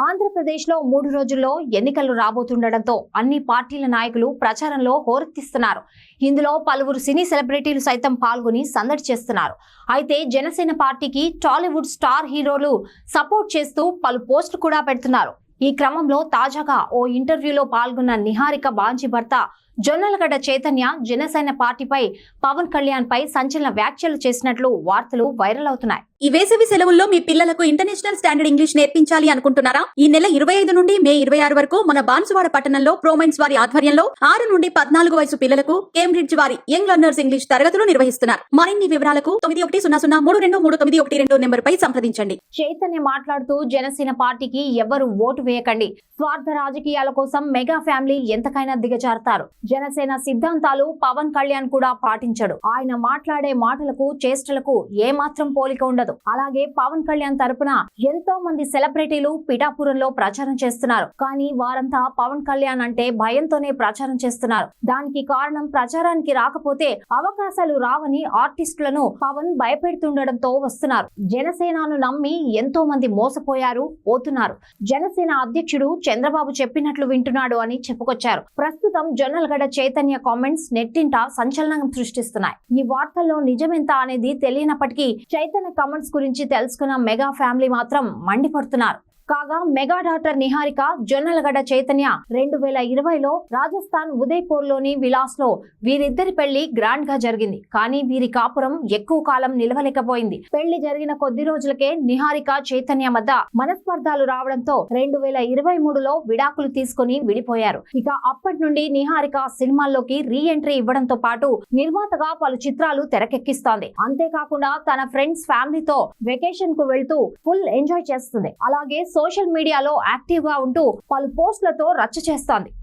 ఆంధ్రప్రదేశ్లో 3 రోజుల్లో ఎన్నికలు రాబోతుండటంతో అన్ని పార్టీల నాయకులు ప్రచారంలో హోరెత్తిస్తున్నారు. ఇందులో పలువురు సినీ సెలబ్రిటీలు సైతం పాల్గొని సందడి చేస్తున్నారు. అయితే జనసేన పార్టీకి టాలీవుడ్ స్టార్ హీరోలు సపోర్ట్ చేస్తూ పలు పోస్టులు కూడా పెడుతున్నారు. ఈ క్రమంలో తాజాగా ఓ ఇంటర్వ్యూలో పాల్గొన్న నిహారిక బాంచి భర్త జొన్నలగడ్డ చైతన్య జనసేన పార్టీపై పవన్ కళ్యాణ్ పై సంచలన వ్యాఖ్యలు చేసినట్లు వార్తలు వైరల్ అవుతున్నాయి. ఈ వేసవి సెలవుల్లో మీ పిల్లలకు ఇంటర్నేషనల్ స్టాండర్డ్ ఇంగ్లీష్ నేర్పించాలి అనుకుంటున్నారా? ఈ నెల 25 నుండి మే 26 వరకు మన బాన్సువాడ పట్టణంలో ప్రోమైన్స్ వారి ఆధ్వర్యంలో 6 నుండి 14 వయసు పిల్లలకు కేంబ్రిడ్జ్ వారి యంగ్ లెర్నర్స్ ఇంగ్లీష్ తరగతులు నిర్వహిస్తున్నారు. మరిన్ని వివరాలకు 9100323212 నెంబర్ పై సంప్రదించండి. చైతన్య మాట్లాడుతూ జనసేన పార్టీకి ఎవరు ఓటు వేయకండి. స్వార్థ రాజకీయాల కోసం మెగా ఫ్యామిలీ ఎంతకైనా దిగజారుతారు. జనసేన సిద్ధాంతాలు పవన్ కళ్యాణ్ కూడా పాటించడు. ఆయన మాట్లాడే మాటలకు చేష్టలకు ఏమాత్రం పోలిక ఉండదు. అలాగే పవన్ కళ్యాణ్ తరపున ఎంతో మంది సెలబ్రిటీలు పిఠాపురంలో ప్రచారం చేస్తున్నారు. కానీ వారంతా పవన్ కళ్యాణ్ అంటే భయంతోనే ప్రచారం చేస్తున్నారు. దానికి కారణం ప్రచారానికి రాకపోతే అవకాశాలు రావని ఆర్టిస్టులను పవన్ భయపెడుతుండటంతో వస్తున్నారు. జనసేనను నమ్మి ఎంతో మంది మోసపోయారు, పోతున్నారు. జనసేన అధ్యక్షుడు చంద్రబాబు చెప్పినట్లు వింటున్నాడు అని చెప్పుకొచ్చారు. ప్రస్తుతం జొన్నలగడ్డ చైతన్య కామెంట్స్ నెట్టింట సంచలనం సృష్టిస్తున్నాయి. ఈ వార్తల్లో నిజమెంత అనేది తెలియనప్పటికీ చైతన్య కామెంట్స్ గురించి తెలుసుకున్న మెగా ఫ్యామిలీ మాత్రం మండిపడుతున్నారు. కాగా మెగా డాటర్ నిహారిక జొన్నలగడ్డ చైతన్య 2020లో రాజస్థాన్ ఉదయ్పూర్ లోని విలాస్ లో వీరిద్దరి పెళ్లి గ్రాండ్ గా జరిగింది. కానీ వీరి కాపురం ఎక్కువ కాలం నిలవలేకపోయింది. పెళ్లి జరిగిన కొద్ది రోజులకే నిహారిక చైతన్య మధ్య మనస్పర్ధాలు రావడంతో 2023లో విడాకులు తీసుకుని విడిపోయారు. ఇక అప్పటి నుండి నిహారిక సినిమాల్లోకి రీ ఎంట్రీ ఇవ్వడంతో పాటు నిర్మాతగా పలు చిత్రాలు తెరకెక్కిస్తోంది. అంతేకాకుండా తన ఫ్రెండ్స్ ఫ్యామిలీతో వెకేషన్ కు వెళ్తూ ఫుల్ ఎంజాయ్ చేస్తుంది. అలాగే సోషల్ మీడియాలో యాక్టివ్ గా ఉంటూ పలు పోస్టులతో రచ్చ చేస్తోంది.